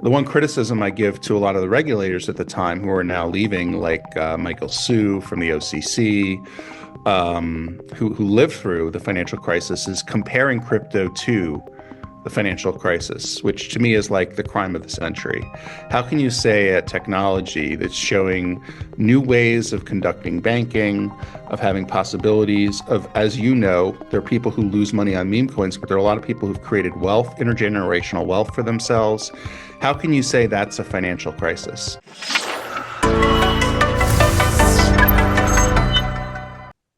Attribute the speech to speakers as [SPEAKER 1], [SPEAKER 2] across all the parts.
[SPEAKER 1] The one criticism I give to a lot of the regulators at the time who are now leaving, like Michael Hsu from the OCC, who lived through the financial crisis, is comparing crypto to the financial crisis, which to me is like the crime of the century. How can you say a technology that's showing new ways of conducting banking, of having possibilities of, as you know, there are people who lose money on meme coins, but there are a lot of people who've created wealth, intergenerational wealth for themselves. How can you say that's a financial crisis?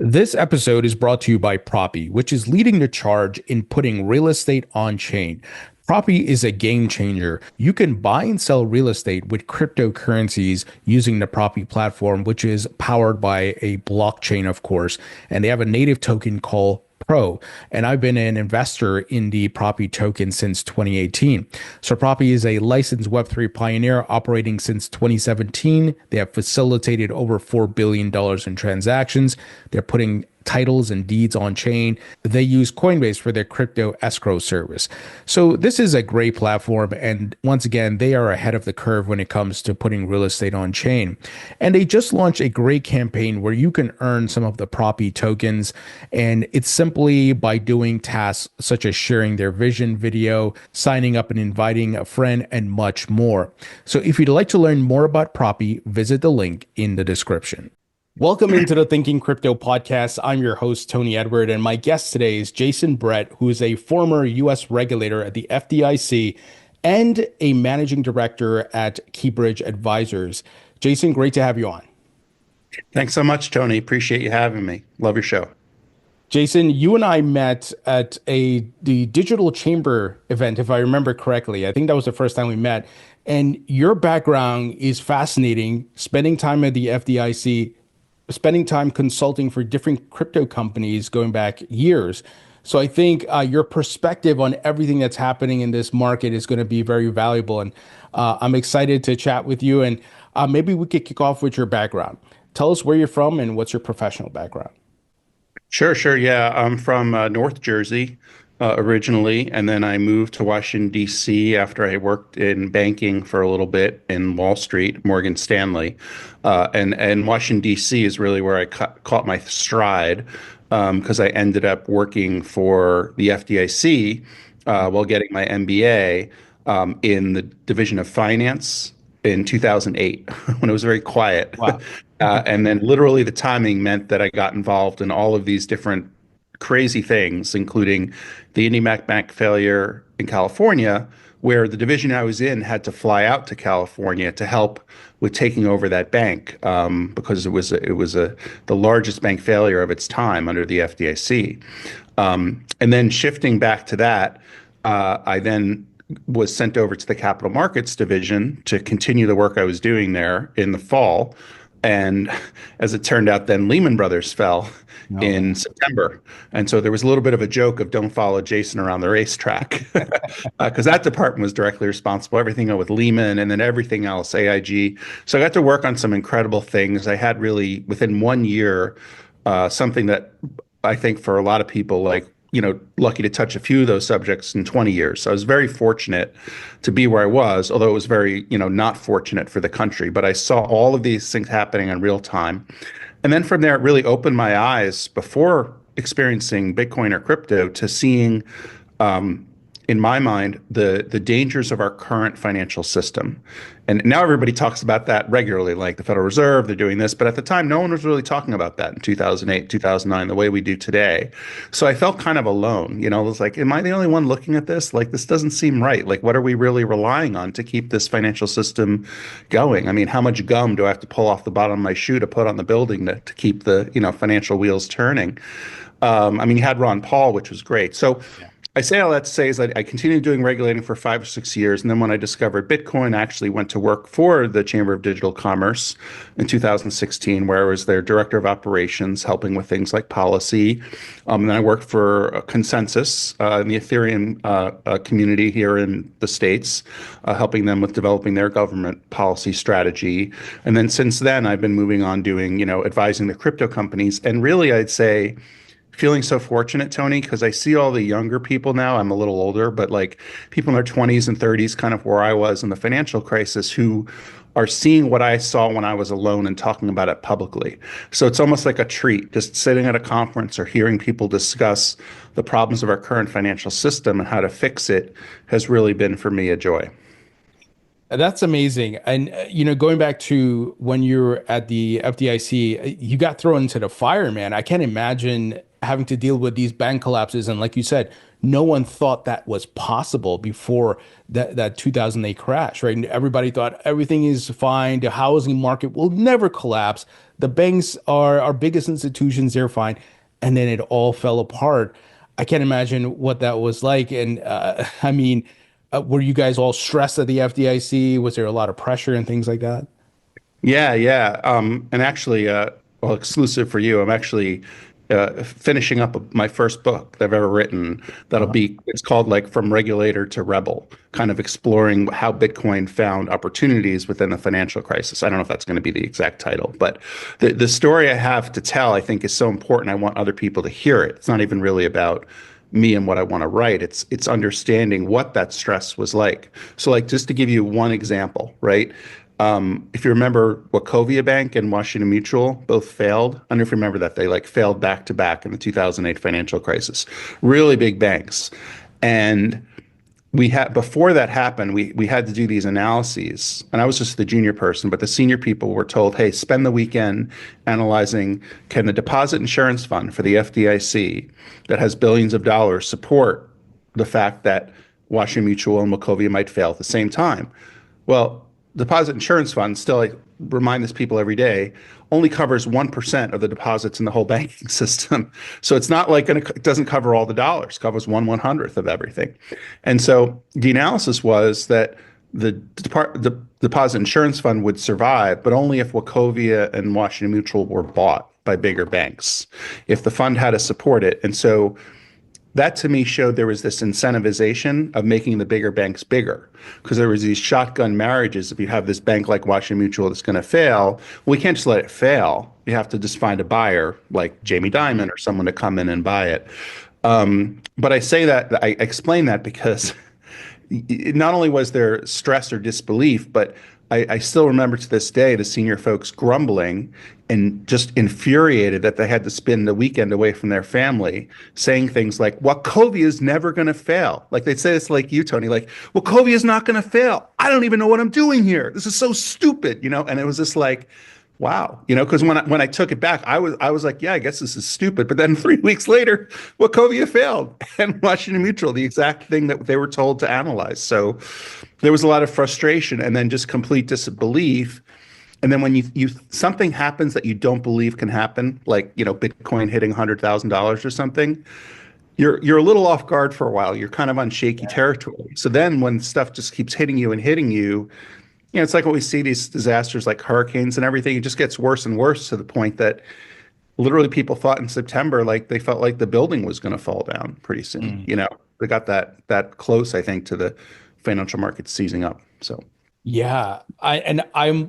[SPEAKER 2] This episode is brought to you by Propy, which is leading the charge in putting real estate on chain. Propy is a game changer. You can buy and sell real estate with cryptocurrencies using the Propy platform, which is powered by a blockchain, of course, and they have a native token called Pro. And I've been an investor in the Propy token since 2018. So Propy is a licensed Web3 pioneer operating since 2017. They have facilitated over $4 billion in transactions. They're putting titles and deeds on chain. They use Coinbase for their crypto escrow service. So this is a great platform. And once again, they are ahead of the curve when it comes to putting real estate on chain. And they just launched a great campaign where you can earn some of the Propy tokens. And it's simply by doing tasks such as sharing their vision video, signing up and inviting a friend, and much more. So if you'd like to learn more about Propy, visit the link in the description. Welcome into the Thinking Crypto podcast. I'm your host, Tony Edward, and my guest today is Jason Brett, who is a former U.S. regulator at the FDIC and a managing director at Keybridge Advisors. Jason, great to have you on.
[SPEAKER 1] Thanks so much, Tony. Appreciate you having me. Love your show.
[SPEAKER 2] Jason, you and I met at the Digital Chamber event, if I remember correctly. I think that was the first time we met. And your background is fascinating, spending time at the FDIC, spending time consulting for different crypto companies going back years. So I think your perspective on everything that's happening in this market is going to be very valuable. And I'm excited to chat with you. And maybe we could kick off with your background. Tell us where you're from and what's your professional background.
[SPEAKER 1] Sure. Yeah, I'm from North Jersey originally, and then I moved to Washington, D.C. after I worked in banking for a little bit in Wall Street, Morgan Stanley. And Washington, D.C. is really where I caught my stride because I ended up working for the FDIC while getting my MBA in the Division of Finance in 2008 when it was very quiet.
[SPEAKER 2] Wow.
[SPEAKER 1] And then literally the timing meant that I got involved in all of these different crazy things, including the IndyMac Bank failure in California, where the division I was in had to fly out to California to help with taking over that bank because it was the largest bank failure of its time under the FDIC. And then shifting back to that, I then was sent over to the capital markets division to continue the work I was doing there in the fall. And as it turned out, then Lehman Brothers fell in September. And so there was a little bit of a joke of don't follow Jason around the racetrack because that department was directly responsible, everything with Lehman and then everything else, AIG. So I got to work on some incredible things. I had really, within 1 year, something that I think for a lot of people, lucky to touch a few of those subjects in 20 years. So I was very fortunate to be where I was, although it was very, not fortunate for the country. But I saw all of these things happening in real time. And then from there, it really opened my eyes before experiencing Bitcoin or crypto to seeing, in my mind, the dangers of our current financial system. And now everybody talks about that regularly, like the Federal Reserve, they're doing this. But at the time, no one was really talking about that in 2008, 2009, the way we do today. So I felt kind of alone. I was like, am I the only one looking at this? Like, this doesn't seem right. Like, what are we really relying on to keep this financial system going? I mean, how much gum do I have to pull off the bottom of my shoe to put on the building to keep the, financial wheels turning? You had Ron Paul, which was great. So I say all that to say is that I continued doing regulating for 5 or 6 years. And then when I discovered Bitcoin, I actually went to work for the Chamber of Digital Commerce in 2016, where I was their director of operations, helping with things like policy. And then I worked for Consensus in the Ethereum community here in the States, helping them with developing their government policy strategy. And then since then, I've been moving on doing, advising the crypto companies. And really, I'd say feeling so fortunate, Tony, because I see all the younger people now. I'm a little older, but like people in their 20s and 30s, kind of where I was in the financial crisis, who are seeing what I saw when I was alone and talking about it publicly. So it's almost like a treat, just sitting at a conference or hearing people discuss the problems of our current financial system and how to fix it has really been for me a joy.
[SPEAKER 2] That's amazing. And, going back to when you were at the FDIC, you got thrown into the fire, man. I can't imagine having to deal with these bank collapses. And like you said, no one thought that was possible before that 2008 crash, right? And everybody thought everything is fine. The housing market will never collapse. The banks are our biggest institutions. They're fine. And then it all fell apart. I can't imagine what that was like. And I mean, were you guys all stressed at the FDIC? Was there a lot of pressure and things like that?
[SPEAKER 1] Yeah, yeah. And actually, well, exclusive for you, I'm actually finishing up my first book that I've ever written. It's called like From Regulator to Rebel, kind of exploring how Bitcoin found opportunities within the financial crisis. I don't know if that's going to be the exact title, but the story I have to tell, I think, is so important. I want other people to hear it. It's not even really about me and what I want to write. It's understanding what that stress was like. So like just to give you one example, right? If you remember Wachovia Bank and Washington Mutual both failed. I don't know if you remember that they like failed back to back in the 2008 financial crisis. Really big banks. And we had before that happened, we had to do these analyses. And I was just the junior person, but the senior people were told, hey, spend the weekend analyzing, can the deposit insurance fund for the FDIC that has billions of dollars support the fact that Washington Mutual and Wachovia might fail at the same time? Well, deposit insurance fund, still, I remind this people every day, only covers 1% of the deposits in the whole banking system. So it's not like it doesn't cover all the dollars, it covers 1/100th of everything. And so the analysis was that the deposit insurance fund would survive, but only if Wachovia and Washington Mutual were bought by bigger banks, if the fund had to support it. And so that to me showed there was this incentivization of making the bigger banks bigger, because there was these shotgun marriages. If you have this bank like Washington Mutual that's going to fail, we can't just let it fail. You have to just find a buyer like Jamie Dimon or someone to come in and buy it. But I say that, I explain that because not only was there stress or disbelief, but I still remember to this day the senior folks grumbling and just infuriated that they had to spend the weekend away from their family, saying things like, Wachovia is never going to fail. Like they'd say this like you, Tony, like, Wachovia is not going to fail. I don't even know what I'm doing here. This is so stupid, And it was just like, wow, because when I took it back, I was like, yeah, I guess this is stupid. But then 3 weeks later, Wachovia failed, and Washington Mutual, the exact thing that they were told to analyze. So there was a lot of frustration, and then just complete disbelief. And then when you something happens that you don't believe can happen, like Bitcoin hitting $100,000 or something, you're a little off guard for a while. You're kind of on shaky territory. So then when stuff just keeps hitting you and hitting you, it's like when we see these disasters like hurricanes and everything, it just gets worse and worse to the point that literally people thought in September, like they felt like the building was going to fall down pretty soon. They got that close, I think, to the financial markets seizing up. So.
[SPEAKER 2] Yeah, I'm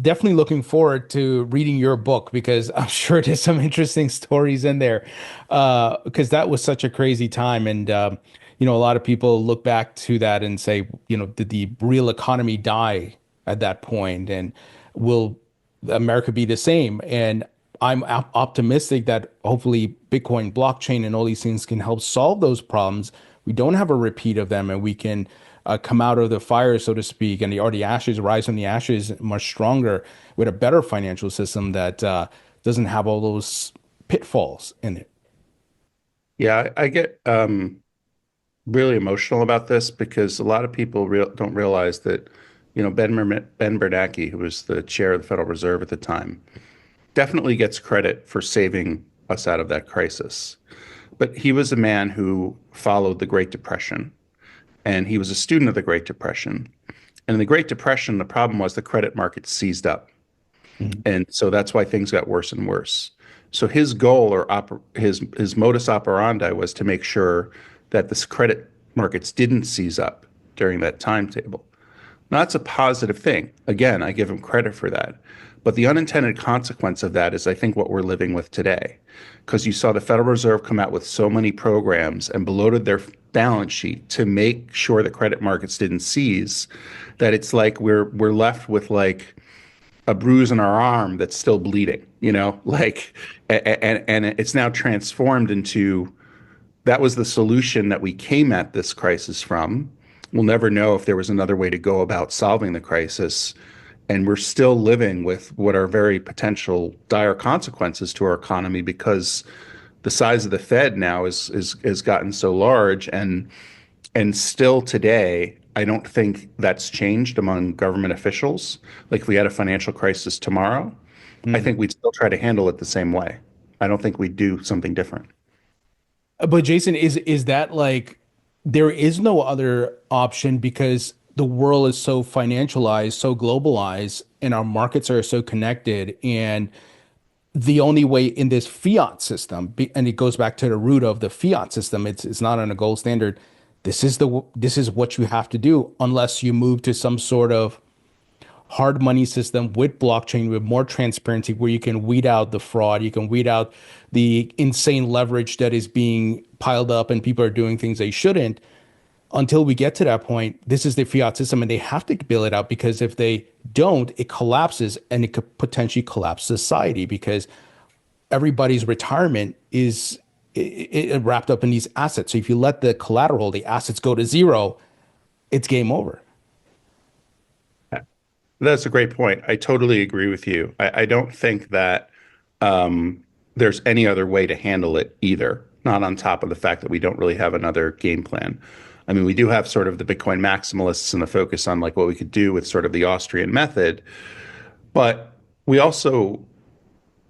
[SPEAKER 2] definitely looking forward to reading your book because I'm sure there's some interesting stories in there. Because that was such a crazy time, and a lot of people look back to that and say, did the real economy die at that point, and will America be the same? And I'm optimistic that hopefully Bitcoin blockchain and all these things can help solve those problems. We don't have a repeat of them, and we can come out of the fire, so to speak, and the ashes rise from the ashes much stronger with a better financial system that doesn't have all those pitfalls in it.
[SPEAKER 1] Yeah, I get really emotional about this because a lot of people don't realize that, Ben Bernanke, who was the chair of the Federal Reserve at the time, definitely gets credit for saving us out of that crisis. But he was a man who followed the Great Depression, and he was a student of the Great Depression. And in the Great Depression, the problem was the credit markets seized up.
[SPEAKER 2] Mhm.
[SPEAKER 1] And so that's why things got worse and worse. So his goal or his modus operandi was to make sure that this credit markets didn't seize up during that timetable. Now, that's a positive thing. Again, I give him credit for that. But the unintended consequence of that is, I think, what we're living with today. Because you saw the Federal Reserve come out with so many programs and bloated their balance sheet to make sure the credit markets didn't seize, that it's like we're left with like a bruise in our arm that's still bleeding, like, and it's now transformed into that was the solution that we came at this crisis from. We'll never know if there was another way to go about solving the crisis. And we're still living with what are very potential dire consequences to our economy because the size of the Fed now is has gotten so large, and still today, I don't think that's changed among government officials. Like if we had a financial crisis tomorrow, I think we'd still try to handle it the same way. I don't think we'd do something different.
[SPEAKER 2] But Jason, is that like there is no other option because the world is so financialized, so globalized, and our markets are so connected, and the only way in this fiat system, and it goes back to the root of the fiat system, it's not on a gold standard. This is what you have to do unless you move to some sort of hard money system with blockchain with more transparency where you can weed out the fraud, you can weed out the insane leverage that is being piled up and people are doing things they shouldn't. Until we get to that point, this is the fiat system and they have to bail it out because if they don't, it collapses and it could potentially collapse society because everybody's retirement is wrapped up in these assets. So if you let the collateral, the assets go to zero, it's game over.
[SPEAKER 1] That's a great point. I totally agree with you. I don't think that there's any other way to handle it either, not on top of the fact that we don't really have another game plan. I mean, we do have sort of the Bitcoin maximalists and the focus on like what we could do with sort of the Austrian method, but we also,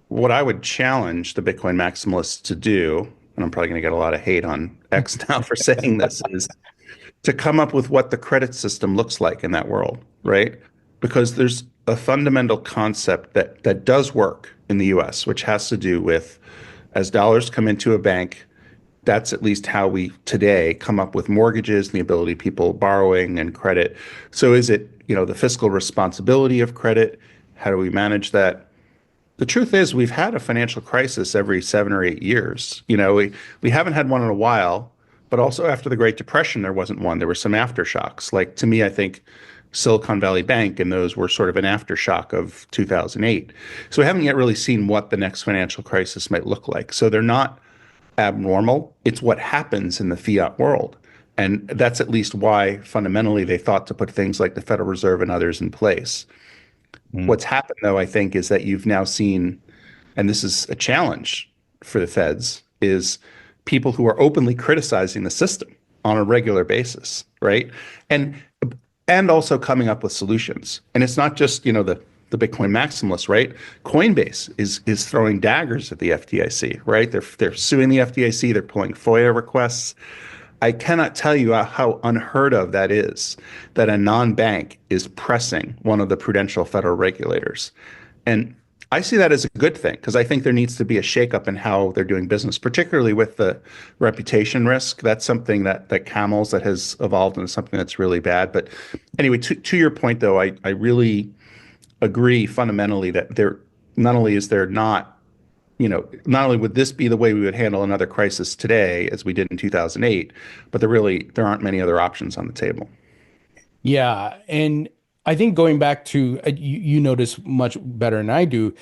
[SPEAKER 1] what I would challenge the Bitcoin maximalists to do, and I'm probably going to get a lot of hate on X now for saying this, is to come up with what the credit system looks like in that world, right? Because there's a fundamental concept that does work in the US, which has to do with as dollars come into a bank, that's at least how we today come up with mortgages and the ability of people borrowing and credit. So is it, the fiscal responsibility of credit? How do we manage that? The truth is we've had a financial crisis every 7 or 8 years. We haven't had one in a while, but also after the Great Depression, there wasn't one. There were some aftershocks. Like to me, I think Silicon Valley Bank and those were sort of an aftershock of 2008. So we haven't yet really seen what the next financial crisis might look like. So they're not abnormal. It's what happens in the fiat world. And that's at least why fundamentally they thought to put things like the Federal Reserve and others in place. What's happened, though, I think, is that you've now seen, and this is a challenge for the feds, is people who are openly criticizing the system on a regular basis, right? And also coming up with solutions. And it's not just, the Bitcoin maximalists, right? Coinbase is throwing daggers at the FDIC, right? They're suing the FDIC, they're pulling FOIA requests. I cannot tell you how unheard of that is, that a non-bank is pressing one of the prudential federal regulators. And I see that as a good thing because I think there needs to be a shakeup in how they're doing business, particularly with the reputation risk. That's something that camels that has evolved into something that's really bad. But anyway, to your point, though, I really agree fundamentally that there not only is there not not only would this be the way we would handle another crisis today as we did in 2008, but there aren't many other options on the table.
[SPEAKER 2] Yeah, and I think going back to you notice much better than I do.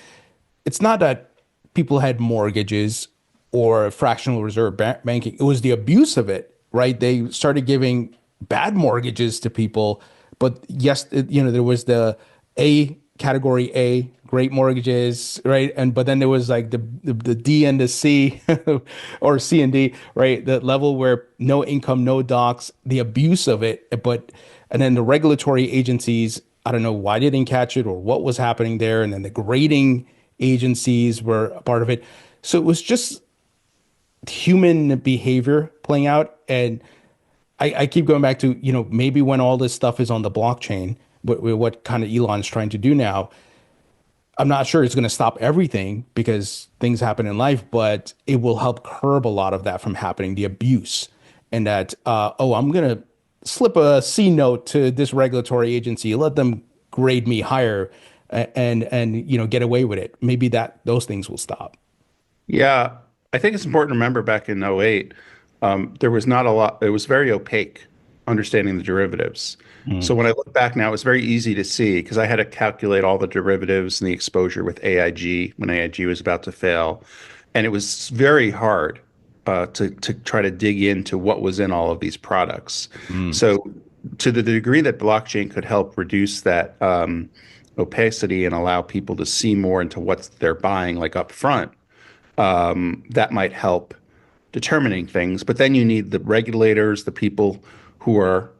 [SPEAKER 2] It's not that people had mortgages or fractional reserve banking. It was the abuse of it, right? They started giving bad mortgages to people, but yes, there was the category A great mortgages, right? But then there was like the D and the C or C and D, right? The level where no income, no docs, the abuse of it. And then the regulatory agencies, I don't know why they didn't catch it or what was happening there. And then the grading agencies were a part of it. So it was just human behavior playing out. And I keep going back to, maybe when all this stuff is on the blockchain, what kind of Elon's trying to do now, I'm not sure it's going to stop everything because things happen in life, but it will help curb a lot of that from happening, the abuse and that, I'm going to slip a C note to this regulatory agency, let them grade me higher, and get away with it. Maybe that those things will stop.
[SPEAKER 1] Yeah, I think it's important to remember back in '08, there was not a lot, it was very opaque understanding the derivatives. So
[SPEAKER 2] Mm,
[SPEAKER 1] when I look back now, it's very easy to see because I had to calculate all the derivatives and the exposure with AIG when AIG was about to fail. And it was very hard to try to dig into what was in all of these products.
[SPEAKER 2] mm,
[SPEAKER 1] So to the degree that blockchain could help reduce that opacity and allow people to see more into what they're buying like up front, that might help determining things. But then you need the regulators, the people who are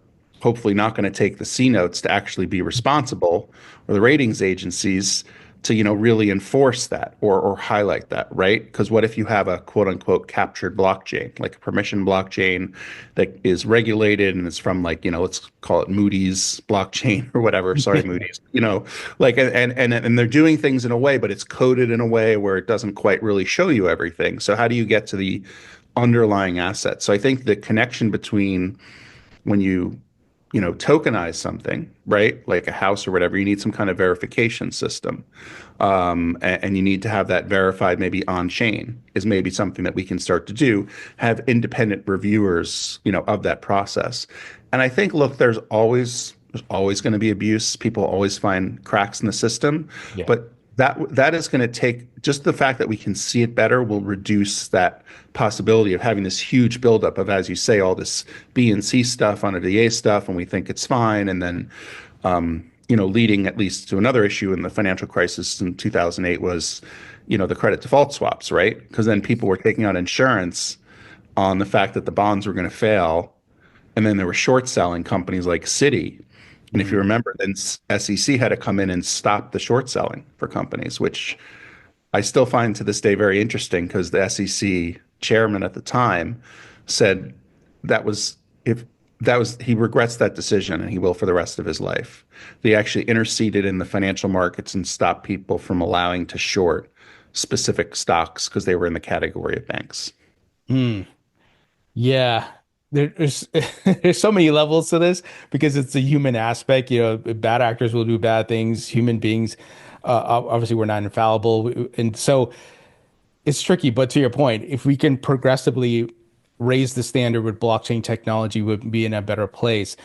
[SPEAKER 1] hopefully not going to take the C notes to actually be responsible, or the ratings agencies to, really enforce that or highlight that, right? Because what if you have a quote unquote captured blockchain, like a permission blockchain that is regulated and it's from like, let's call it Moody's blockchain or whatever. Sorry, Moody's, like and they're doing things in a way, but it's coded in a way where it doesn't quite really show you everything. So how do you get to the underlying assets? So I think the connection between when you tokenize something, right? Like a house or whatever, you need some kind of verification system. And you need to have that verified maybe on chain is maybe something that we can start to do, have independent reviewers, of that process. And I think, look, there's always going to be abuse. People always find cracks in the system,
[SPEAKER 2] yeah.
[SPEAKER 1] but that is going to take just the fact that we can see it better will reduce that possibility of having this huge buildup of, as you say, all this B and C stuff under the A stuff, and we think it's fine, and then leading at least to another issue in the financial crisis in 2008 was, the credit default swaps, right? Because then people were taking out insurance on the fact that the bonds were going to fail, and then there were short selling companies like Citi. And if you
[SPEAKER 2] Mm.
[SPEAKER 1] remember, then SEC had to come in and stop the short selling for companies, which I still find to this day very interesting because the SEC chairman at the time said that was if that was he regrets that decision and he will for the rest of his life. They actually interceded in the financial markets and stopped people from allowing to short specific stocks because they were in the category of banks.
[SPEAKER 2] Mm. Yeah, there's there's so many levels to this because it's a human aspect. Bad actors will do bad things. Human beings, obviously, we're not infallible, and so it's tricky. But to your point, if we can progressively raise the standard with blockchain technology, we'll be in a better place.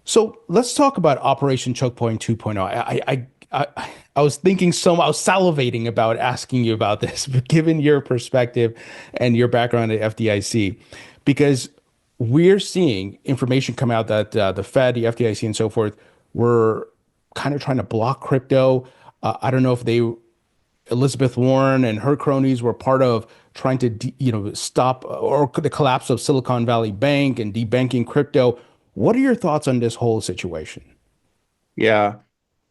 [SPEAKER 2] So let's talk about Operation Chokepoint 2.0. I was thinking I was salivating about asking you about this, but given your perspective and your background at FDIC, because we're seeing information come out that the Fed, the FDIC, and so forth were kind of trying to block crypto. I don't know if Elizabeth Warren and her cronies were part of trying to, stop or the collapse of Silicon Valley Bank and debanking crypto. What are your thoughts on this whole situation?
[SPEAKER 1] Yeah.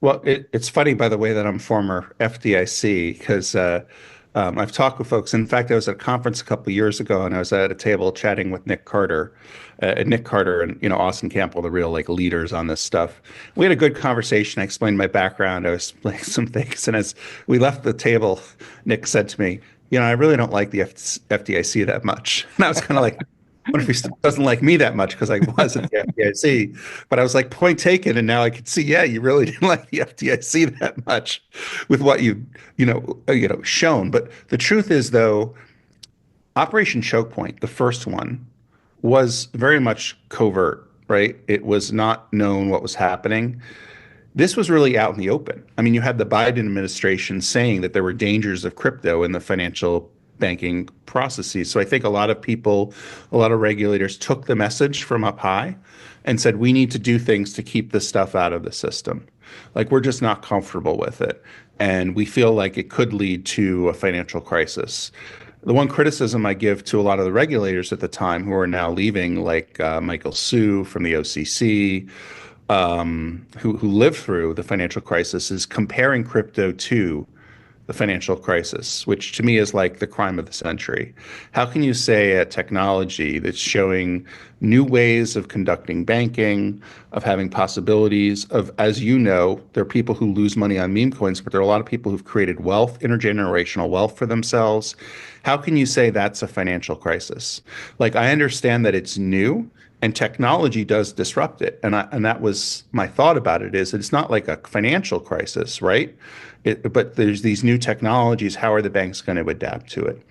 [SPEAKER 1] Well, it's funny, by the way, that I'm former FDIC because I've talked with folks. In fact, I was at a conference a couple of years ago, and I was at a table chatting with Nick Carter, and Austin Campbell, the real like leaders on this stuff. We had a good conversation. I explained my background. I was explaining some things, and as we left the table, Nick said to me, "I really don't like the FDIC that much." And I was kind of like, what if he still doesn't like me that much because I was at the FDIC? But I was like, point taken. And now I can see, yeah, you really didn't like the FDIC that much with what shown. But the truth is, though, Operation Chokepoint, the first one, was very much covert, right? It was not known what was happening. This was really out in the open. I mean, you had the Biden administration saying that there were dangers of crypto in the financial banking processes. So I think a lot of people, a lot of regulators took the message from up high and said, we need to do things to keep this stuff out of the system. Like, we're just not comfortable with it. And we feel like it could lead to a financial crisis. The one criticism I give to a lot of the regulators at the time who are now leaving, like Michael Hsu from the OCC, who lived through the financial crisis, is comparing crypto to the financial crisis, which to me is like the crime of the century. How can you say a technology that's showing new ways of conducting banking, of having possibilities of, as you know, there are people who lose money on meme coins, but there are a lot of people who've created wealth, intergenerational wealth for themselves. How can you say that's a financial crisis? Like, I understand that it's new and technology does disrupt it. And that was my thought about it is it's not like a financial crisis, right? But there's these new technologies. How are the banks going to adapt to it?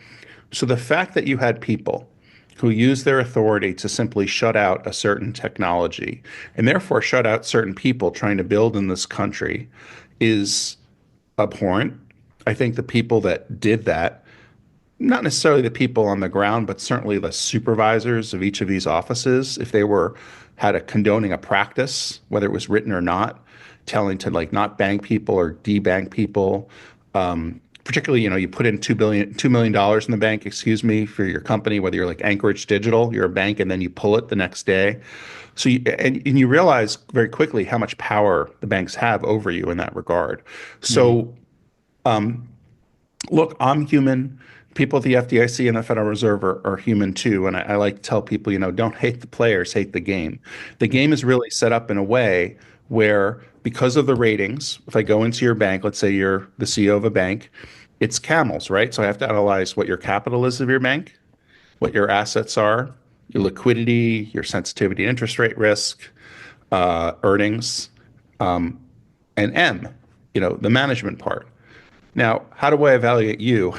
[SPEAKER 1] So the fact that you had people who use their authority to simply shut out a certain technology and therefore shut out certain people trying to build in this country is abhorrent. I think the people that did that, not necessarily the people on the ground, but certainly the supervisors of each of these offices, if they were had a condoning a practice, whether it was written or not, telling to like not bank people or debank people. Particularly, you put in $2 million in the bank, excuse me, for your company, whether you're like Anchorage Digital, you're a bank, and then you pull it the next day. So and you realize very quickly how much power the banks have over you in that regard. So look, I'm human. People at the FDIC and the Federal Reserve are human too. And I like to tell people, don't hate the players, hate the game. The game is really set up in a way where, because of the ratings, if I go into your bank, let's say you're the CEO of a bank, it's camels, right? So I have to analyze what your capital is of your bank, what your assets are, your liquidity, your sensitivity to interest rate risk, earnings, and M, the management part. Now, how do I evaluate you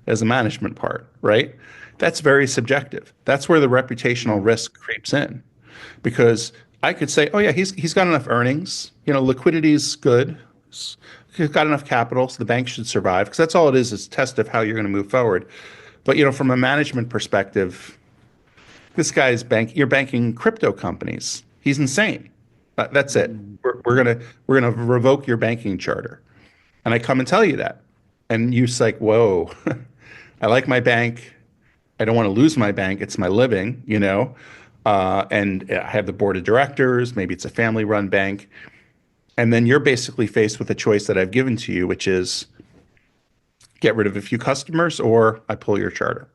[SPEAKER 1] as a management part, right? That's very subjective. That's where the reputational risk creeps in, because I could say, oh yeah, he's got enough earnings, liquidity's good, he's got enough capital, so the bank should survive, because that's all it is a test of how you're going to move forward. But from a management perspective, you're banking crypto companies. He's insane. That's it. We're gonna revoke your banking charter. And I come and tell you that. And you're like, whoa, I like my bank. I don't want to lose my bank. It's my living, and I have the board of directors. Maybe it's a family run bank. And then you're basically faced with a choice that I've given to you, which is get rid of a few customers or I pull your charter.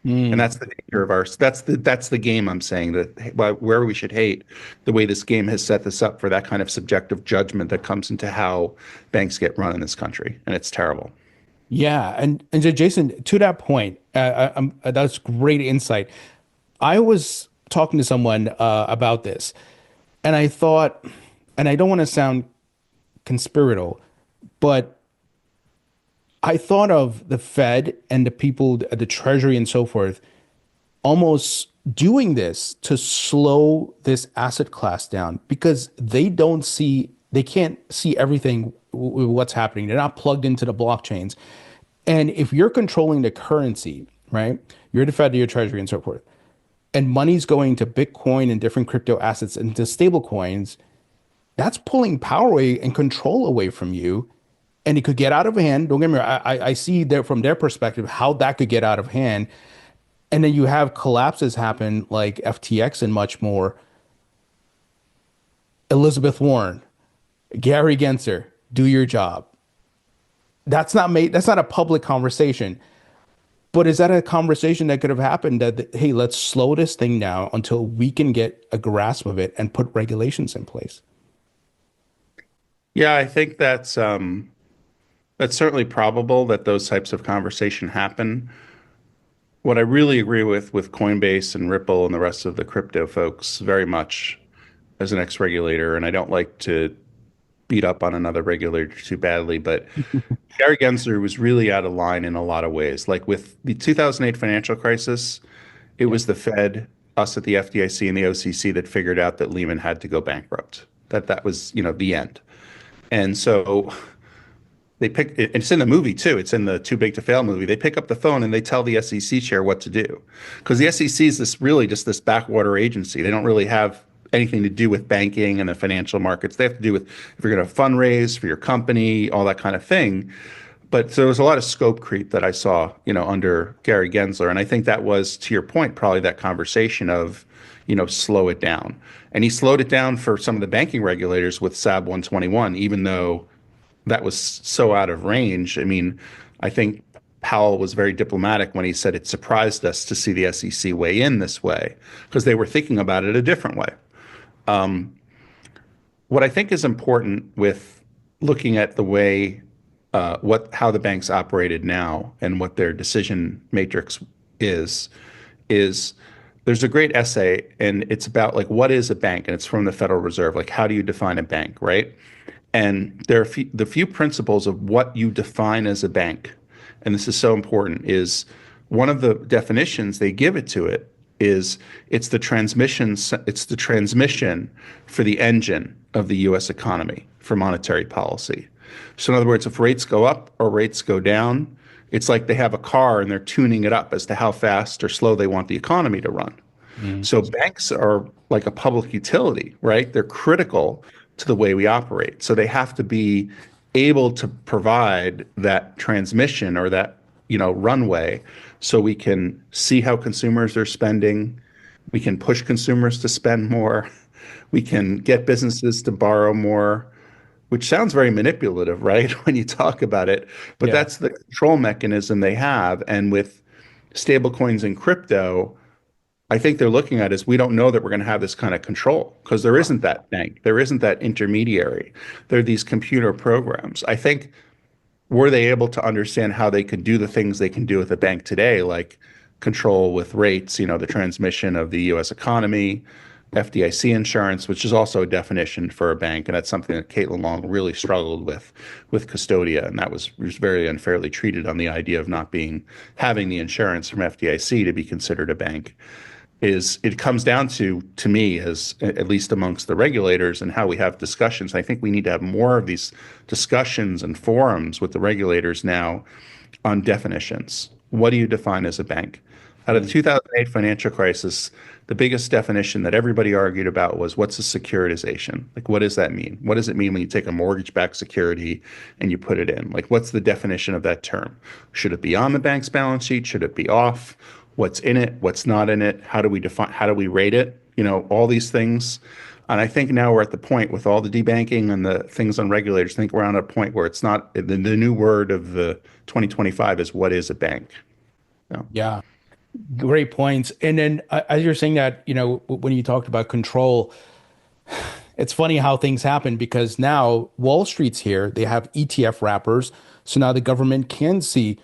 [SPEAKER 1] And that's the danger of ours. That's the game I'm saying that where we should hate the way this game has set this up for that kind of subjective judgment that comes into how banks get run in this country, and it's terrible.
[SPEAKER 2] Yeah, and so Jason, to that point, that's great insight. I was talking to someone about this, and I thought, and I don't want to sound conspiratorial, but I thought of the Fed and the people, the Treasury and so forth, almost doing this to slow this asset class down because they can't see everything what's happening. They're not plugged into the blockchains. And if you're controlling the currency, right, you're the Fed, your Treasury and so forth, and money's going to Bitcoin and different crypto assets and to stable coins, that's pulling power away and control away from you. And it could get out of hand. Don't get me wrong. I see there from their perspective how that could get out of hand. And then you have collapses happen like FTX and much more. Elizabeth Warren, Gary Gensler, do your job. That's not a public conversation. But is that a conversation that could have happened that, hey, let's slow this thing down until we can get a grasp of it and put regulations in place?
[SPEAKER 1] Yeah, I think that's certainly probable that those types of conversation happen. What I really agree with Coinbase and Ripple and the rest of the crypto folks very much as an ex-regulator, and I don't like to beat up on another regulator too badly, but Gary Gensler was really out of line in a lot of ways. Like with the 2008 financial crisis, it was the Fed, us at the FDIC and the OCC that figured out that Lehman had to go bankrupt. That was, the end. And so it's in the movie too. It's in the Too Big to Fail movie. They pick up the phone and they tell the SEC chair what to do. Because the SEC is just this backwater agency. They don't really have anything to do with banking and the financial markets. They have to do with if you're going to fundraise for your company, all that kind of thing. But so there was a lot of scope creep that I saw, under Gary Gensler. And I think that was, to your point, probably that conversation of, slow it down. And he slowed it down for some of the banking regulators with SAB 121, even though that was so out of range. I mean, I think Powell was very diplomatic when he said it surprised us to see the SEC weigh in this way because they were thinking about it a different way. What I think is important with looking at the way how the banks operated now and what their decision matrix is there's a great essay, and it's about like what is a bank, and it's from the Federal Reserve. Like, how do you define a bank, right? And there are the few principles of what you define as a bank, and this is so important, is one of the definitions they give it to it is it's the transmission for the engine of the U.S. economy for monetary policy. So in other words, if rates go up or rates go down, it's like they have a car and they're tuning it up as to how fast or slow they want the economy to run.
[SPEAKER 2] Mm.
[SPEAKER 1] So banks are like a public utility, right? They're critical to the way we operate. So they have to be able to provide that transmission or that, runway so we can see how consumers are spending. We can push consumers to spend more. We can get businesses to borrow more, which sounds very manipulative, right? When you talk about it, but
[SPEAKER 2] Yeah.
[SPEAKER 1] that's the control mechanism they have. And with stablecoins and crypto, I think they're looking at is we don't know that we're going to have this kind of control because there isn't that bank, there isn't that intermediary. There are these computer programs. I think were they able to understand how they could do the things they can do with a bank today, like control with rates, the transmission of the U.S. economy, FDIC insurance, which is also a definition for a bank, and that's something that Caitlin Long really struggled with Custodia, and that was very unfairly treated on the idea of not having the insurance from FDIC to be considered a bank. Is it comes down to me as at least amongst the regulators and how we have discussions. I think we need to have more of these discussions and forums with the regulators now on definitions. What do you define as a bank? Out of the 2008 financial crisis, the biggest definition that everybody argued about was what's a securitization? Like, what does that mean? What does it mean when you take a mortgage-backed security and you put it in? Like, what's the definition of that term? Should it be on the bank's balance sheet? Should it be off? What's in it? What's not in it? How do we rate it? All these things. And I think now we're at the point with all the debanking and the things on regulators, I think we're on a point where it's not the new word of the 2025 is what is a bank? No.
[SPEAKER 2] Yeah. Great points. And then as you're saying that, when you talked about control, it's funny how things happen because now Wall Street's here. They have ETF wrappers. So now the government can see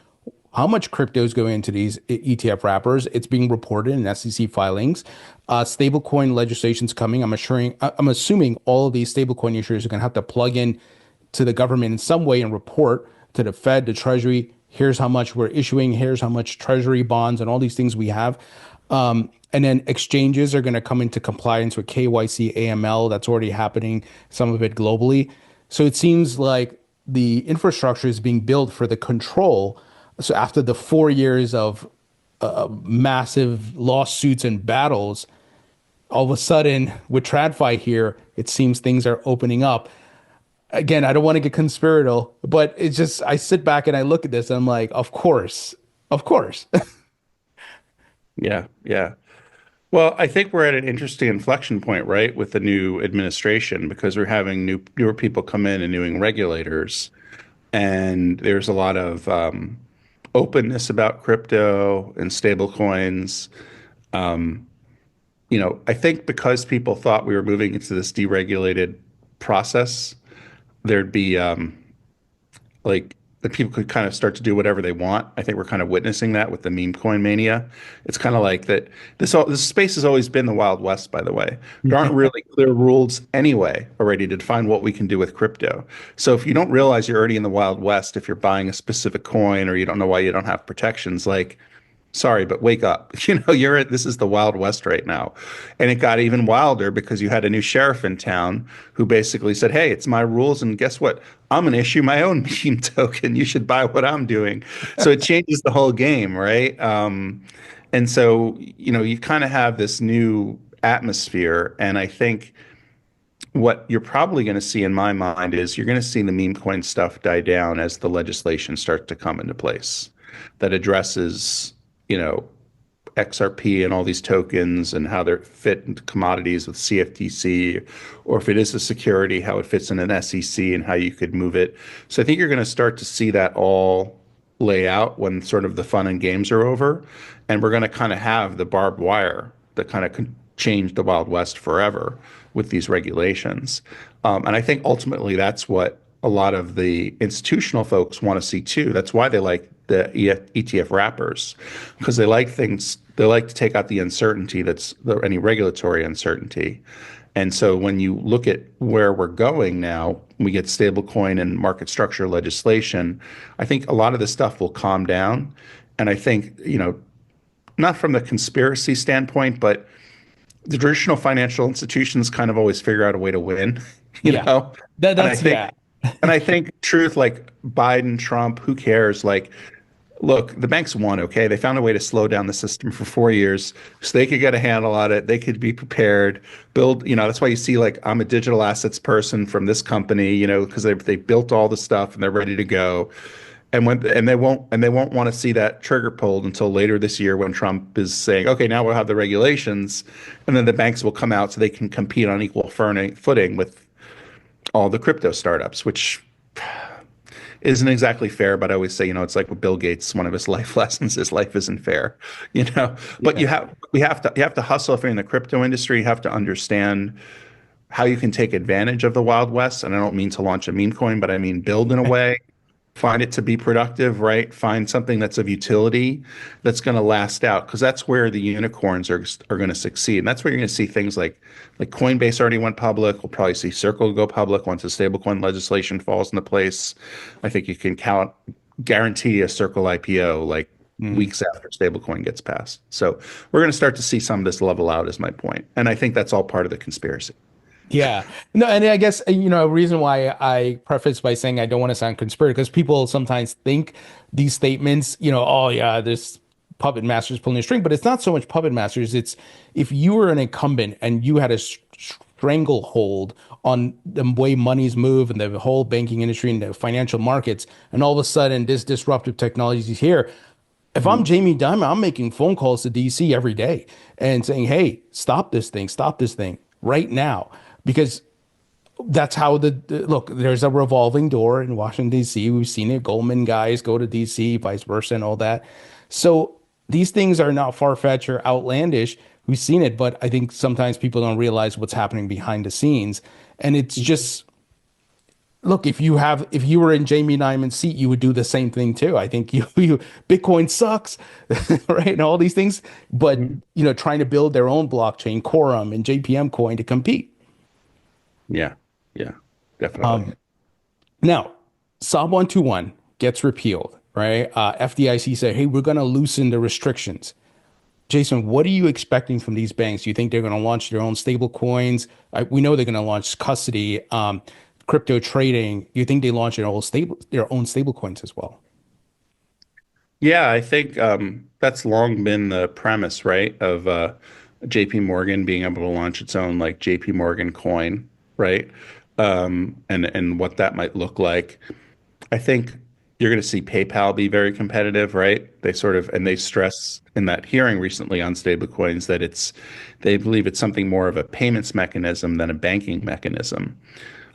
[SPEAKER 2] how much crypto is going into these ETF wrappers. It's being reported in SEC filings. Stablecoin legislation's coming. I'm assuming all of these stablecoin issuers are going to have to plug in to the government in some way and report to the Fed, the Treasury. Here's how much we're issuing. Here's how much Treasury bonds and all these things we have. And then exchanges are going to come into compliance with KYC, AML. That's already happening, some of it globally. So it seems like the infrastructure is being built for the control. So after the 4 years of massive lawsuits and battles, all of a sudden with TradFi here, it seems things are opening up. Again, I don't want to get conspiratorial, but it's just I sit back and I look at this and I'm like, of course, of course.
[SPEAKER 1] Yeah, yeah. Well, I think we're at an interesting inflection point, right, with the new administration because we're having newer people come in and new regulators, and there's a lot of openness about crypto and stable coins. I think because people thought we were moving into this deregulated process, there'd be like that people could kind of start to do whatever they want. I think we're kind of witnessing that with the meme coin mania. It's kind of like that. This space has always been the Wild West, by the way. There aren't really clear rules anyway already to define what we can do with crypto. So if you don't realize you're already in the Wild West, if you're buying a specific coin or you don't know why you don't have protections, like sorry, but wake up. This is the Wild West right now. And it got even wilder because you had a new sheriff in town who basically said, hey, it's my rules. And guess what? I'm going to issue my own meme token. You should buy what I'm doing. So it changes the whole game, right? And so, you kind of have this new atmosphere. And I think what you're probably going to see in my mind is you're going to see the meme coin stuff die down as the legislation starts to come into place that addresses XRP and all these tokens and how they're fit into commodities with CFTC, or if it is a security, how it fits in an SEC and how you could move it. So I think you're going to start to see that all lay out when sort of the fun and games are over. And we're going to kind of have the barbed wire that kind of change the Wild West forever with these regulations. And I think ultimately that's what a lot of the institutional folks want to see too. That's why they like the ETF wrappers, because they like things, they like to take out the uncertainty any regulatory uncertainty. And so when you look at where we're going now, we get stablecoin and market structure legislation. I think a lot of this stuff will calm down. And I think, not from the conspiracy standpoint, but the traditional financial institutions kind of always figure out a way to win, you
[SPEAKER 2] Yeah.
[SPEAKER 1] know?
[SPEAKER 2] That
[SPEAKER 1] And I
[SPEAKER 2] that's
[SPEAKER 1] think
[SPEAKER 2] yeah.
[SPEAKER 1] and I think truth, like Biden, Trump, who cares? Like, look, the banks won, okay? They found a way to slow down the system for 4 years so they could get a handle on it. They could be prepared, build, that's why you see like I'm a digital assets person from this company, because they built all the stuff and they're ready to go. And they won't want to see that trigger pulled until later this year when Trump is saying, okay, now we'll have the regulations, and then the banks will come out so they can compete on equal footing with all the crypto startups, which isn't exactly fair. But I always say, it's like with Bill Gates, one of his life lessons is life isn't fair, you know. But
[SPEAKER 2] Yeah.
[SPEAKER 1] you have to hustle if you're in the crypto industry. You have to understand how you can take advantage of the Wild West. And I don't mean to launch a meme coin, but I mean build in a way, find it to be productive, right? Find something that's of utility that's going to last out, because that's where the unicorns are going to succeed. And that's where you're going to see things like Coinbase already went public. We'll probably see Circle go public once the stablecoin legislation falls into place. I think you can guarantee a Circle IPO like
[SPEAKER 2] Mhm.
[SPEAKER 1] weeks after stablecoin gets passed. So we're going to start to see some of this level out, is my point. And I think that's all part of the conspiracy.
[SPEAKER 2] Yeah. No, and I guess, a reason why I preface by saying I don't want to sound conspiracy, because people sometimes think these statements, oh yeah, this puppet master's pulling a string, but it's not so much puppet masters. It's if you were an incumbent and you had a stranglehold on the way monies move and the whole banking industry and the financial markets, and all of a sudden this disruptive technology is here. If I'm
[SPEAKER 1] Mhm.
[SPEAKER 2] Jamie Dimon, I'm making phone calls to DC every day and saying, hey, stop this thing right now. Because that's how look, there's a revolving door in Washington, D.C. We've seen it. Goldman guys go to D.C., vice versa, and all that. So these things are not far-fetched or outlandish. We've seen it, but I think sometimes people don't realize what's happening behind the scenes. And it's just, look, if you were in Jamie Dimon's seat, you would do the same thing too. I think you Bitcoin sucks, right? And all these things, but
[SPEAKER 1] Mhm.
[SPEAKER 2] trying to build their own blockchain, Quorum and JPM coin to compete.
[SPEAKER 1] Yeah. Yeah. Definitely.
[SPEAKER 2] Now, Sob 121 gets repealed, right? FDIC said, hey, we're going to loosen the restrictions. Jason, what are you expecting from these banks? Do you think they're going to launch their own stable coins? We know they're going to launch custody, crypto trading. Do you think they launch their own stable coins as well?
[SPEAKER 1] Yeah, I think that's long been the premise, right? Of JP Morgan being able to launch its own like JP Morgan coin, right? And what that might look like. I think you're going to see PayPal be very competitive, right? They stress in that hearing recently on stablecoins that they believe it's something more of a payments mechanism than a banking mechanism.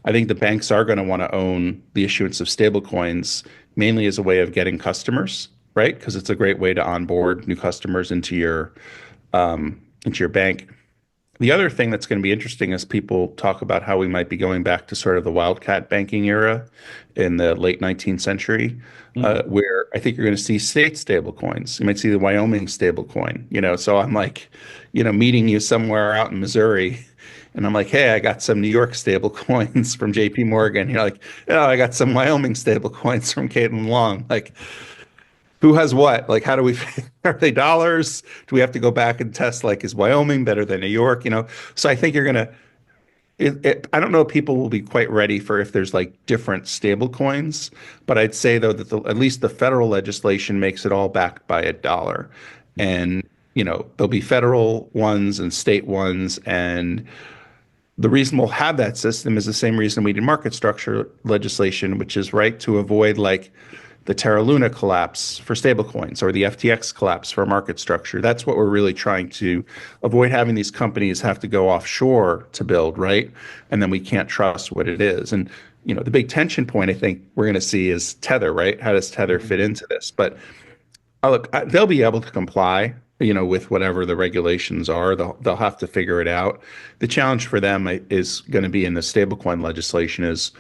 [SPEAKER 1] I think the banks are going to want to own the issuance of stablecoins mainly as a way of getting customers, right? Because it's a great way to onboard new customers into your bank. The other thing that's going to be interesting is people talk about how we might be going back to sort of the wildcat banking era in the late 19th century,
[SPEAKER 2] Mhm.
[SPEAKER 1] where I think you're going to see state stable coins. You might see the Wyoming stable coin, So I'm like, meeting you somewhere out in Missouri, and I'm like, hey, I got some New York stable coins from JP Morgan. You're like, oh, I got some Wyoming stable coins from Caitlin Long. Like, who has what? Like, how do we, are they dollars? Do we have to go back and test, like, is Wyoming better than New York? So I think I don't know if people will be quite ready for if there's like different stable coins, but I'd say though that at least the federal legislation makes it all backed by a dollar. And, there'll be federal ones and state ones. And the reason we'll have that system is the same reason we did market structure legislation, which is right to avoid like the Terra Luna collapse for stablecoins or the FTX collapse for market structure. That's what we're really trying to avoid, having these companies have to go offshore to build, right? And then we can't trust what it is. And the big tension point I think we're going to see is Tether, right? How does Tether fit into this? But look, they'll be able to comply, with whatever the regulations are. They'll have to figure it out. The challenge for them is going to be in the stablecoin legislation is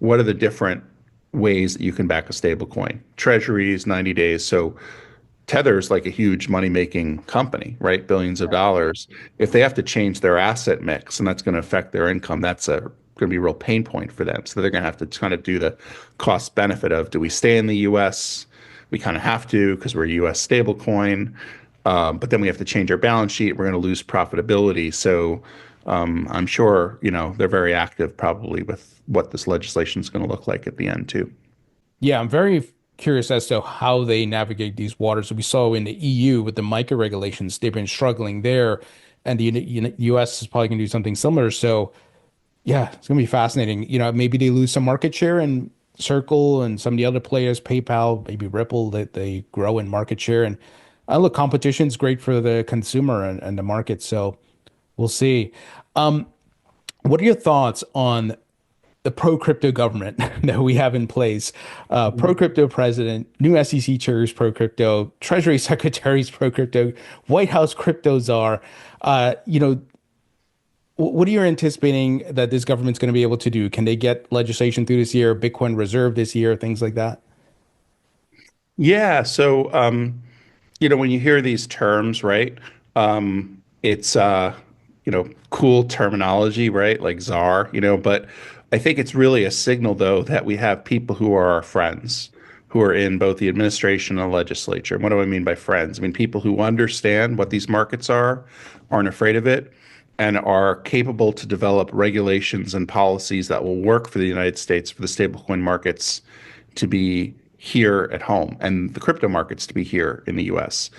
[SPEAKER 1] what are the different ways that you can back a stable coin? Treasuries, 90 days. So Tether's like a huge money-making company, right? Billions of dollars. If they have to change their asset mix and that's going to affect their income, that's a going to be a real pain point for them. So they're going to have to kind of do the cost benefit of, do we stay in the US? We kind of have to because we're a US stable coin. But then we have to change our balance sheet. We're going to lose profitability. So I'm sure, they're very active probably with what this legislation is going to look like at the end too.
[SPEAKER 2] Yeah, I'm very curious as to how they navigate these waters. We saw in the EU with the MiCA regulations, they've been struggling there, and the US is probably going to do something similar. So, yeah, it's going to be fascinating. Maybe they lose some market share and Circle and some of the other players, PayPal, maybe Ripple, that they grow in market share. And look, competition's great for the consumer and the market. So we'll see. What are your thoughts on the pro crypto government that we have in place? Pro crypto president, new SEC chair is pro crypto, Treasury secretary is pro crypto, White House crypto czar. What are you anticipating that this government's going to be able to do? Can they get legislation through this year, Bitcoin reserve this year, things like that?
[SPEAKER 1] Yeah. So, when you hear these terms, right, it's, cool terminology, right? Like czar, but I think it's really a signal, though, that we have people who are our friends, who are in both the administration and the legislature. And what do I mean by friends? I mean people who understand what these markets are, aren't afraid of it, and are capable to develop regulations and policies that will work for the United States, for the stablecoin markets to be here at home and the crypto markets to be here in the US.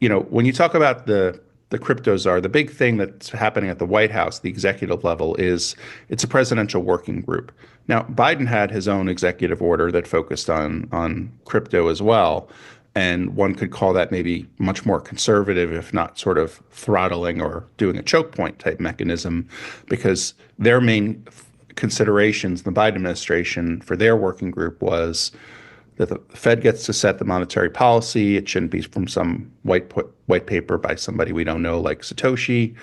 [SPEAKER 1] When you talk about the cryptos are, the big thing that's happening at the White House, the executive level, is it's a presidential working group. Now, Biden had his own executive order that focused on crypto as well. And one could call that maybe much more conservative, if not sort of throttling or doing a choke point type mechanism, because their main considerations, the Biden administration for their working group was that the Fed gets to set the monetary policy. It shouldn't be from some white paper by somebody we don't know, like Satoshi.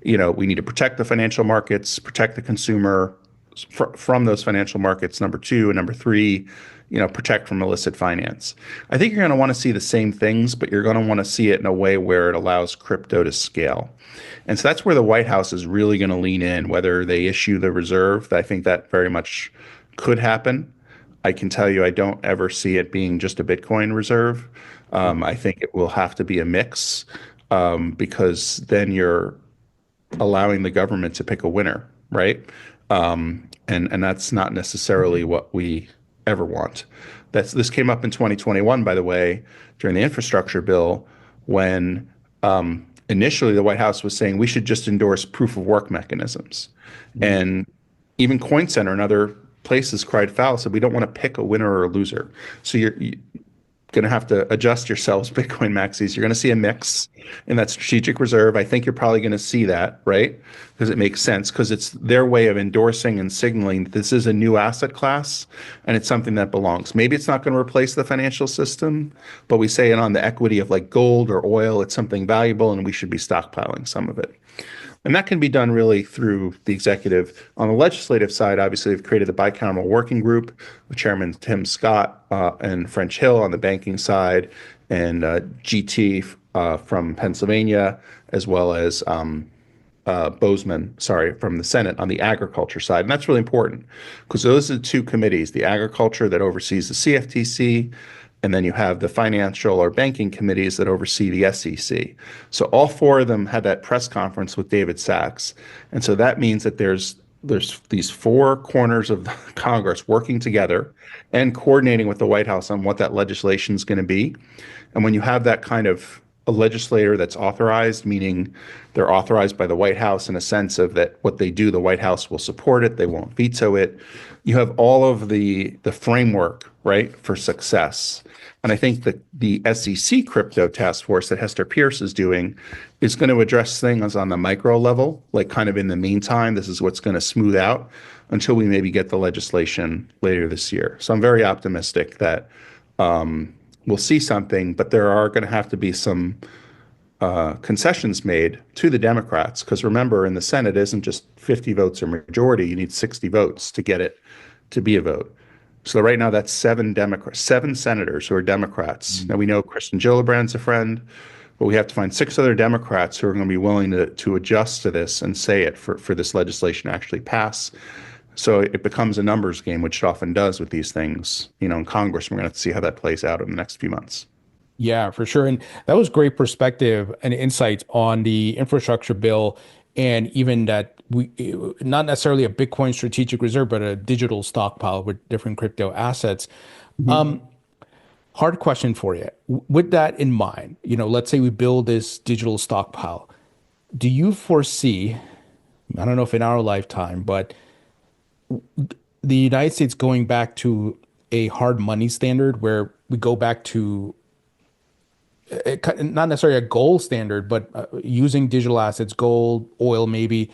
[SPEAKER 1] We need to protect the financial markets, protect the consumer from those financial markets. Number two, and number three, protect from illicit finance. I think you're going to want to see the same things, but you're going to want to see it in a way where it allows crypto to scale. And so that's where the White House is really going to lean in, whether they issue the reserve. I think that very much could happen. I can tell you I don't ever see it being just a Bitcoin reserve. I think it will have to be a mix, because then you're allowing the government to pick a winner, right? And that's not necessarily what we ever want. This came up in 2021, by the way, during the infrastructure bill, when initially the White House was saying we should just endorse proof of work mechanisms. And even Coin Center and other places cried foul, said we don't want to pick a winner or a loser. So you're going to have to adjust yourselves, Bitcoin maxis. You're going to see a mix in that strategic reserve. I think you're probably going to see that, right? Because it makes sense, because it's their way of endorsing and signaling that this is a new asset class and it's something that belongs. Maybe it's not going to replace the financial system, but we say it on the equity of like gold or oil, it's something valuable and we should be stockpiling some of it. And that can be done really through the executive. On the legislative side, obviously, we've created the bicameral working group with Chairman Tim Scott and French Hill on the banking side, and GT from Pennsylvania, as well as Bozeman, from the Senate on the agriculture side. And that's really important because those are the two committees, the agriculture that oversees the CFTC, and then you have the financial or banking committees that oversee the SEC. So all four of them had that press conference with David Sachs. And so that means that there's these four corners of Congress working together and coordinating with the White House on what that legislation is going to be. And when you have that kind of a legislator that's authorized, meaning they're authorized by the White House in a sense of that what they do, the White House will support it, they won't veto it. You have all of the framework, right, for success. And I think that the SEC crypto task force that Hester Pierce is doing is going to address things on the micro level, like kind of in the meantime, this is what's going to smooth out until we maybe get the legislation later this year. So I'm very optimistic that we'll see something, but there are going to have to be some concessions made to the Democrats, because remember, in the Senate, it isn't just 50 votes or majority. You need 60 votes to get it to be a vote. So right now that's seven senators who are Democrats. Now we know Kristen Gillibrand's a friend, but we have to find six other Democrats who are going to be willing to adjust to this and say it for this legislation to actually pass. So it becomes a numbers game, which it often does with these things, in Congress. We're going to have to see how that plays out in the next few months.
[SPEAKER 2] Yeah, for sure. And that was great perspective and insights on the infrastructure bill, and even that we not necessarily a Bitcoin strategic reserve, but a digital stockpile with different crypto assets.
[SPEAKER 1] Mhm.
[SPEAKER 2] Hard question for you. With that in mind, let's say we build this digital stockpile. Do you foresee, I don't know if in our lifetime, but the United States going back to a hard money standard where we go back to not necessarily a gold standard, but using digital assets, gold, oil, maybe,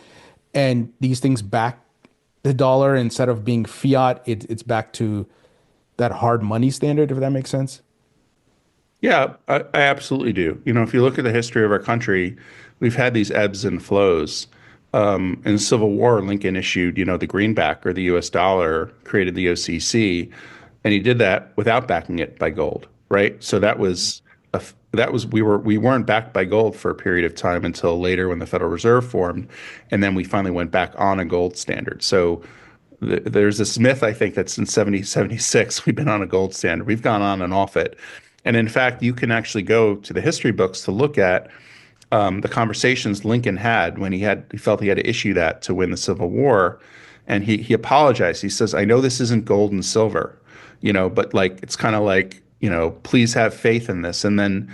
[SPEAKER 2] and these things back the dollar instead of being fiat, it's back to that hard money standard, if that makes sense?
[SPEAKER 1] Yeah, I absolutely do. If you look at the history of our country, we've had these ebbs and flows. In the Civil War, Lincoln issued, the greenback or the U.S. dollar, created the OCC, and he did that without backing it by gold, right? So we weren't backed by gold for a period of time until later when the Federal Reserve formed, and then we finally went back on a gold standard. So there's this myth, I think, that since 1776 we've been on a gold standard. We've gone on and off it. And in fact, you can actually go to the history books to look at the conversations Lincoln had when he felt he had to issue that to win the Civil War. And he apologized. He says, I know this isn't gold and silver, but like it's kind of like, please have faith in this. And then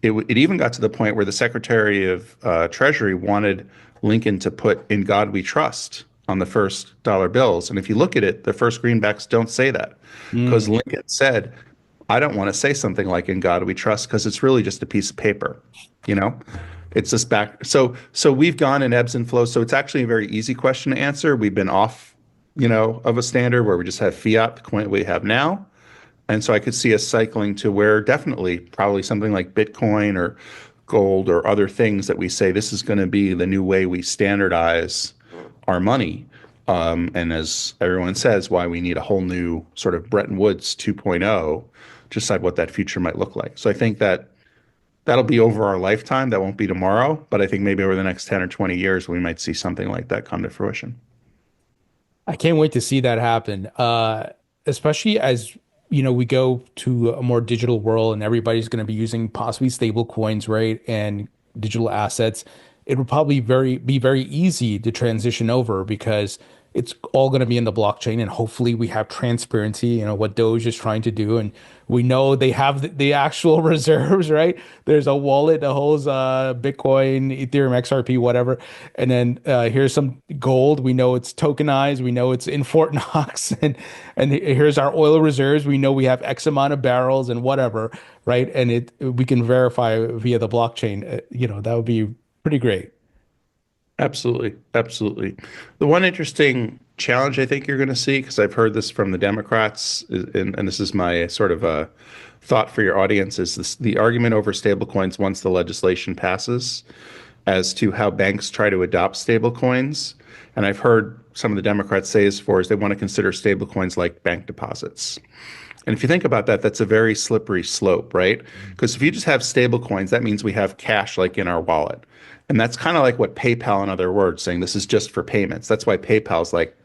[SPEAKER 1] it even got to the point where the Secretary of Treasury wanted Lincoln to put "In God We Trust" on the first dollar bills. And if you look at it, the first greenbacks don't say that because
[SPEAKER 2] Mm.
[SPEAKER 1] Lincoln said, I don't want to say something like "In God We Trust" because it's really just a piece of paper, you know? It's just back. So we've gone in ebbs and flows. So it's actually a very easy question to answer. We've been off, of a standard where we just have fiat, the coin we have now. And so I could see us cycling to where definitely probably something like Bitcoin or gold or other things that we say this is going to be the new way we standardize our money. And as everyone says, why we need a whole new sort of Bretton Woods 2.0 to decide what that future might look like. So I think that that'll be over our lifetime. That won't be tomorrow, but I think maybe over the next 10 or 20 years, we might see something like that come to fruition.
[SPEAKER 2] I can't wait to see that happen. Especially as we go to a more digital world and everybody's going to be using possibly stable coins, right? And digital assets. It would probably be very easy to transition over because it's all going to be in the blockchain, and hopefully we have transparency, what Doge is trying to do, and we know they have the actual reserves, right? There's a wallet that holds Bitcoin, Ethereum, XRP, whatever, and then here's some gold. We know it's tokenized. We know it's in Fort Knox, and here's our oil reserves. We know we have X amount of barrels and whatever, right? And we can verify via the blockchain. That would be pretty great.
[SPEAKER 1] Absolutely. Absolutely. The one interesting challenge I think you're going to see, because I've heard this from the Democrats, and this is my sort of a thought for your audience, is the argument over stablecoins once the legislation passes as to how banks try to adopt stablecoins. And I've heard some of the Democrats say as far as they want to consider stablecoins like bank deposits. And if you think about that, that's a very slippery slope, right? Because if you just have stable coins, that means we have cash like in our wallet. And that's kind of like what PayPal, in other words, saying this is just for payments. That's why PayPal's like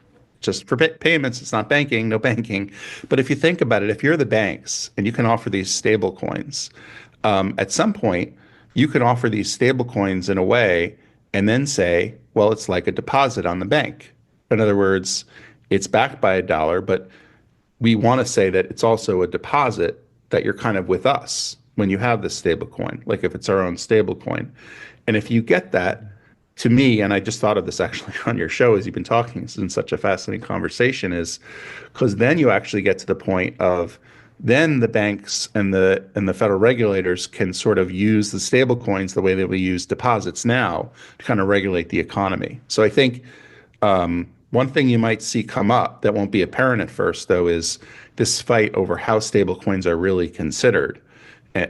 [SPEAKER 1] just for payments. It's not banking, no banking. But if you think about it, if you're the banks and you can offer these stable coins, at some point you can offer these stable coins in a way and then say, well, it's like a deposit on the bank. In other words, it's backed by a dollar, but we want to say that it's also a deposit that you're kind of with us when you have this stable coin, like if it's our own stable coin. And if you get that, to me, and I just thought of this actually on your show as you've been talking, it's been such a fascinating conversation, is because then you actually get to the point of then the banks and the federal regulators can sort of use the stable coins the way that we use deposits now to kind of regulate the economy. So I think one thing you might see come up that won't be apparent at first, though, is this fight over how stablecoins are really considered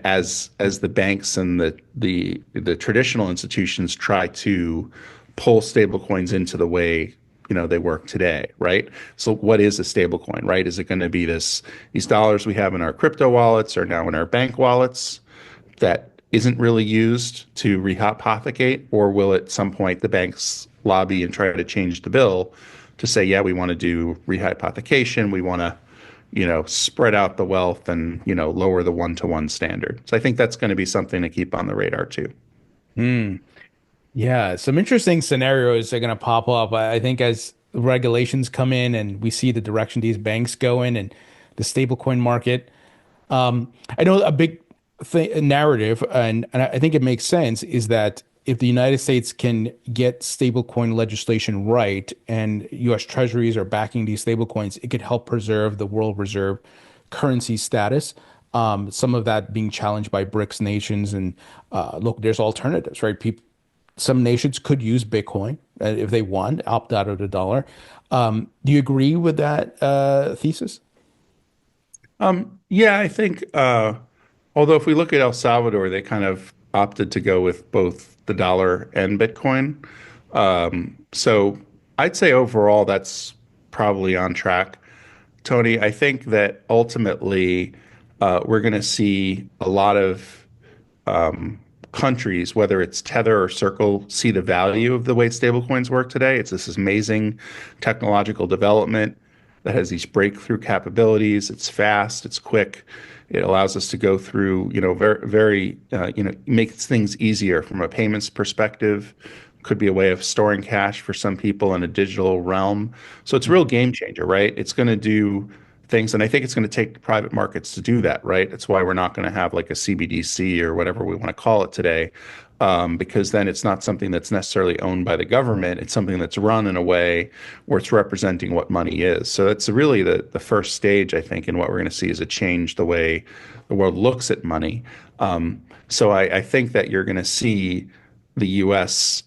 [SPEAKER 1] as the banks and the traditional institutions try to pull stablecoins into the way they work today, right? So what is a stable coin, right? Is it going to be these dollars we have in our crypto wallets or now in our bank wallets that isn't really used to rehypothecate, or will at some point the banks lobby and try to change the bill to say, yeah, we want to do rehypothecation, we want to, spread out the wealth and, lower the one-to-one standard. So I think that's going to be something to keep on the radar too.
[SPEAKER 2] Hmm. Yeah, some interesting scenarios are going to pop up. I think as regulations come in and we see the direction these banks go in and the stablecoin market. I know a big narrative, and I think it makes sense, is that if the United States can get stablecoin legislation right and U.S. Treasuries are backing these stablecoins, it could help preserve the world reserve currency status. Some of that being challenged by BRICS nations, and look, there's alternatives, right? Some nations could use Bitcoin if they want, opt out of the dollar. Do you agree with that thesis?
[SPEAKER 1] Yeah, I think, although if we look at El Salvador, they kind of opted to go with both the dollar and Bitcoin. So I'd say overall that's probably on track. Tony, I think that ultimately we're going to see a lot of countries, whether it's Tether or Circle, see the value of the way stablecoins work today. It's this amazing technological development that has these breakthrough capabilities. It's fast, it's quick. It allows us to go through, very, very, makes things easier from a payments perspective. Could be a way of storing cash for some people in a digital realm. So it's a real game changer, right? It's going to do things, and I think it's going to take the private markets to do that, right? That's why we're not going to have like a CBDC or whatever we want to call it today, because then it's not something that's necessarily owned by the government. It's something that's run in a way where it's representing what money is. So that's really the first stage, I think, in what we're going to see is a change the way the world looks at money. So I think that you're going to see the U.S.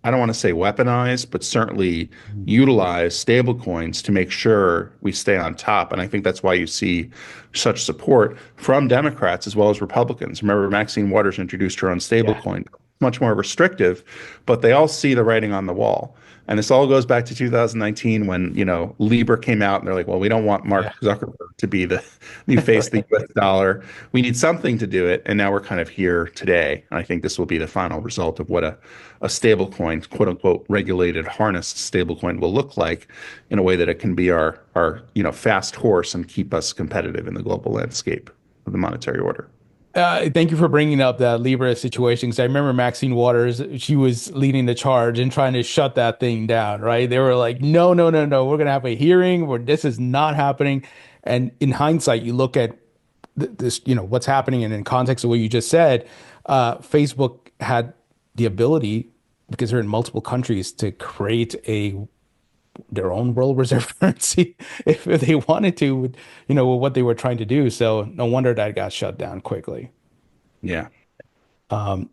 [SPEAKER 1] I don't want to say weaponize, but certainly utilize stablecoins to make sure we stay on top. And I think that's why you see such support from Democrats as well as Republicans. Remember, Maxine Waters introduced her own
[SPEAKER 2] Yeah.
[SPEAKER 1] stablecoin, much more restrictive, but they all see the writing on the wall. And this all goes back to 2019 when, Libra came out and they're like, well, we don't want
[SPEAKER 2] Yeah.
[SPEAKER 1] Mark Zuckerberg to be the new face of the US dollar. We need something to do it. And now we're kind of here today. And I think this will be the final result of what a stable coin, quote unquote, regulated, harnessed stable coin will look like in a way that it can be our fast horse and keep us competitive in the global landscape of the monetary order.
[SPEAKER 2] Thank you for bringing up that Libra situation because I remember Maxine Waters, she was leading the charge and trying to shut that thing down, right? They were like, no, no, no, no, we're going to have a hearing where this is not happening. And in hindsight, you look at this, what's happening, and in context of what you just said, Facebook had the ability, because they're in multiple countries, to create their own world reserve currency if they wanted to, with what they were trying to do. So no wonder that got shut down quickly.
[SPEAKER 1] Yeah.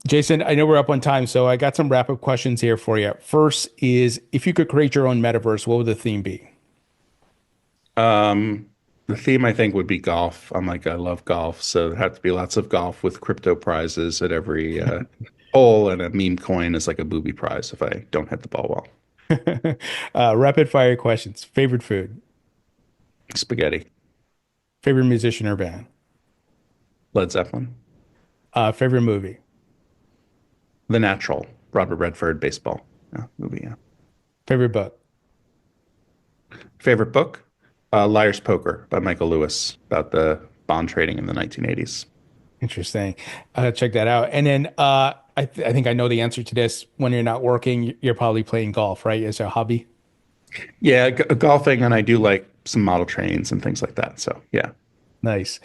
[SPEAKER 2] Jason, I know we're up on time, so I got some wrap-up questions here for you. First is, if you could create your own metaverse, what would the theme be?
[SPEAKER 1] The theme I think would be golf. I love golf, so there have to be lots of golf with crypto prizes at every hole, and a meme coin is like a booby prize if I don't hit the ball well.
[SPEAKER 2] Rapid fire questions. Favorite food,
[SPEAKER 1] Spaghetti,
[SPEAKER 2] favorite musician or band,
[SPEAKER 1] Led Zeppelin,
[SPEAKER 2] favorite movie,
[SPEAKER 1] The Natural, Robert Redford, baseball, yeah, movie. Yeah.
[SPEAKER 2] favorite book.
[SPEAKER 1] Favorite book, Liar's Poker by Michael Lewis about the bond trading in the 1980s.
[SPEAKER 2] Interesting. Check that out. And then I think I know the answer to this. When you're not working, you're probably playing golf, right? As a hobby.
[SPEAKER 1] Yeah, golfing, and I do like some model trains and things like that. So yeah.
[SPEAKER 2] Nice.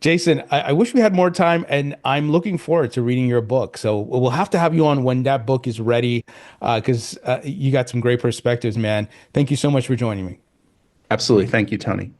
[SPEAKER 2] Jason, I wish we had more time, and I'm looking forward to reading your book. So we'll have to have you on when that book is ready, because you got some great perspectives, man. Thank you so much for joining me.
[SPEAKER 1] Absolutely. Thank you, Tony.